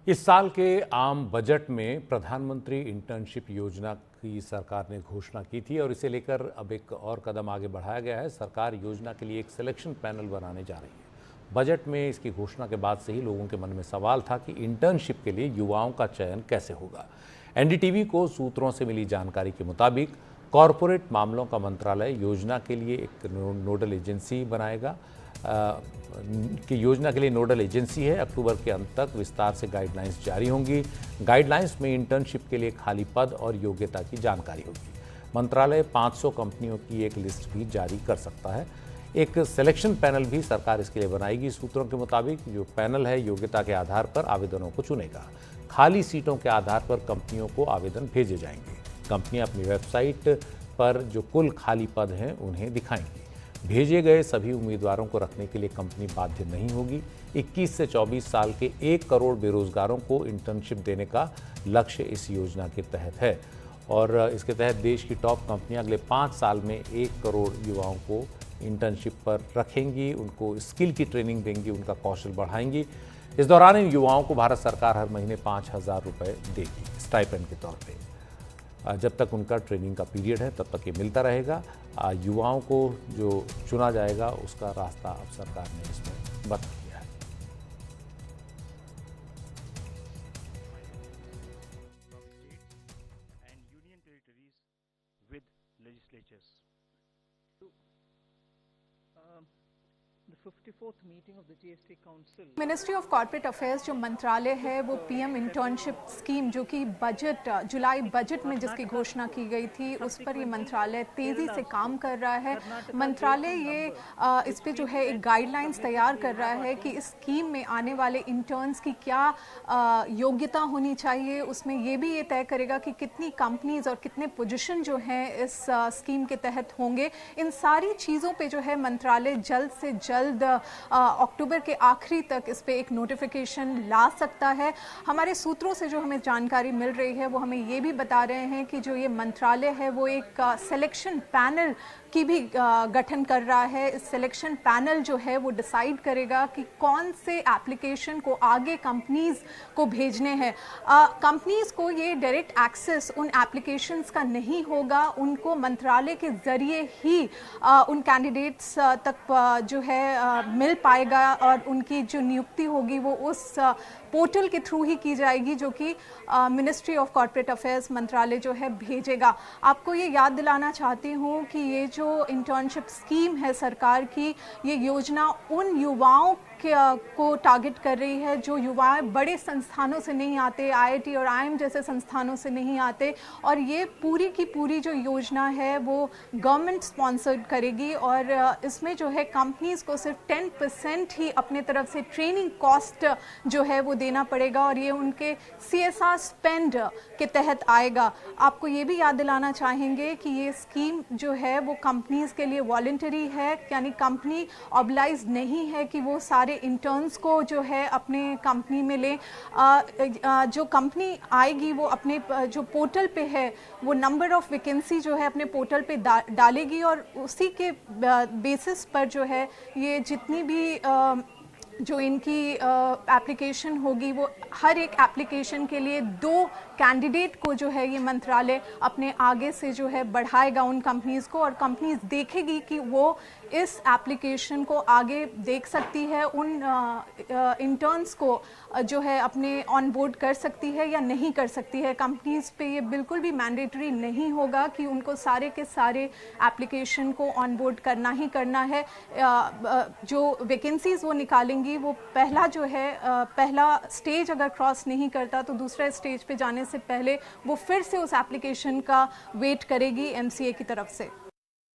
इस साल के आम बजट में प्रधानमंत्री इंटर्नशिप योजना की सरकार ने घोषणा की थी और इसे लेकर अब एक और कदम आगे बढ़ाया गया है। सरकार योजना के लिए एक सिलेक्शन पैनल बनाने जा रही है। बजट में इसकी घोषणा के बाद से ही लोगों के मन में सवाल था कि इंटर्नशिप के लिए युवाओं का चयन कैसे होगा। एनडीटीवी को सूत्रों से मिली जानकारी के मुताबिक कॉरपोरेट मामलों का मंत्रालय योजना के लिए एक नोडल एजेंसी बनाएगा कि योजना के लिए नोडल एजेंसी है। अक्टूबर के अंत तक विस्तार से गाइडलाइंस जारी होंगी। गाइडलाइंस में इंटर्नशिप के लिए खाली पद और योग्यता की जानकारी होगी। मंत्रालय 500 कंपनियों की एक लिस्ट भी जारी कर सकता है। एक सिलेक्शन पैनल भी सरकार इसके लिए बनाएगी। सूत्रों के मुताबिक जो पैनल है योग्यता के आधार पर आवेदनों को चुनेगा। खाली सीटों के आधार पर कंपनियों को आवेदन भेजे जाएंगे। कंपनियां अपनी वेबसाइट पर जो कुल खाली पद हैं उन्हें दिखाएंगी। भेजे गए सभी उम्मीदवारों को रखने के लिए कंपनी बाध्य नहीं होगी। 21 से 24 साल के 1 करोड़ बेरोजगारों को इंटर्नशिप देने का लक्ष्य इस योजना के तहत है और इसके तहत देश की टॉप कंपनियां अगले 5 साल में 1 करोड़ युवाओं को इंटर्नशिप पर रखेंगी, उनको स्किल की ट्रेनिंग देंगी, उनका कौशल बढ़ाएंगी। इस दौरान इन युवाओं को भारत सरकार हर महीने 5,000 रुपये देगी स्टाइपेंड के तौर पर। जब तक उनका ट्रेनिंग का पीरियड है तब तक ये मिलता रहेगा। युवाओं को जो चुना जाएगा उसका रास्ता अब सरकार ने इसमें बता दिया है। मिनिस्ट्री ऑफ कॉर्पोरेट अफेयर्स जो मंत्रालय है वो पीएम इंटर्नशिप स्कीम जो कि जुलाई बजट में जिसकी घोषणा की गई थी उस पर ये मंत्रालय तेजी से काम कर रहा है। मंत्रालय ये इस पे जो है एक गाइडलाइंस तैयार कर रहा है कि इस स्कीम में आने वाले इंटर्न्स की क्या योग्यता होनी चाहिए। उसमें ये भी ये तय करेगा कि कितनी कंपनीज और कितने पोजीशन जो हैं इस स्कीम के तहत होंगे। इन सारी चीज़ों पे जो है मंत्रालय जल्द से जल्द अक्टूबर के आखिरी तक इस पे एक नोटिफिकेशन ला सकता है। हमारे सूत्रों से जो हमें जानकारी मिल रही है वो हमें ये भी बता रहे हैं कि जो ये मंत्रालय है वो एक सिलेक्शन पैनल की भी गठन कर रहा है। इस सिलेक्शन पैनल जो है वो डिसाइड करेगा कि कौन से एप्लीकेशन को आगे कंपनीज को भेजने हैं। कंपनीज को ये डायरेक्ट एक्सेस उन एप्लीकेशंस का नहीं होगा, उनको मंत्रालय के ज़रिए ही उन कैंडिडेट्स तक जो है मिल पाएगा और उनकी जो नियुक्ति होगी वो उस पोर्टल के थ्रू ही की जाएगी जो कि मिनिस्ट्री ऑफ कॉर्पोरेट अफेयर्स मंत्रालय जो है भेजेगा। आपको ये याद दिलाना चाहती हूँ कि ये जो इंटर्नशिप स्कीम है सरकार की, ये योजना उन युवाओं को टारगेट कर रही है जो युवा बड़े संस्थानों से नहीं आते, आईआईटी और आईएम जैसे संस्थानों से नहीं आते। और ये पूरी की पूरी जो योजना है वो गवर्नमेंट स्पॉन्सर्ड करेगी और इसमें जो है कंपनीज को सिर्फ 10% ही अपने तरफ से ट्रेनिंग कॉस्ट जो है वो देना पड़ेगा और ये उनके CSR स्पेंड के तहत आएगा। आपको ये भी याद दिलाना चाहेंगे कि ये स्कीम जो है वो कंपनीज के लिए वॉलंटरी है, यानी कंपनी ऑब्लाइज नहीं है कि वो सारे इंटर्न्स को जो है अपने कंपनी में ले। जो कंपनी आएगी वो अपने जो पोर्टल पे है वो नंबर ऑफ वैकेंसी जो है अपने पोर्टल पे डालेगी और उसी के बेसिस पर जो है ये जितनी भी जो इनकी एप्लीकेशन होगी वो हर एक एप्लीकेशन के लिए 2 कैंडिडेट को जो है ये मंत्रालय अपने आगे से जो है बढ़ाएगा उन कंपनीज को और कंपनीज देखेगी कि वो इस एप्लीकेशन को आगे देख सकती है, उन इंटर्न्स को जो है अपने ऑन बोर्ड कर सकती है या नहीं कर सकती है। कंपनीज पे ये बिल्कुल भी मैंडेटरी नहीं होगा कि उनको सारे के सारे एप्लीकेशन को ऑन बोर्ड करना ही करना है। जो वैकेंसीज वो निकालेंगी वो पहला जो है पहला स्टेज अगर क्रॉस नहीं करता तो दूसरे स्टेज पे जाने से पहले वो फिर से उस एप्लीकेशन का वेट करेगी MCA की तरफ से।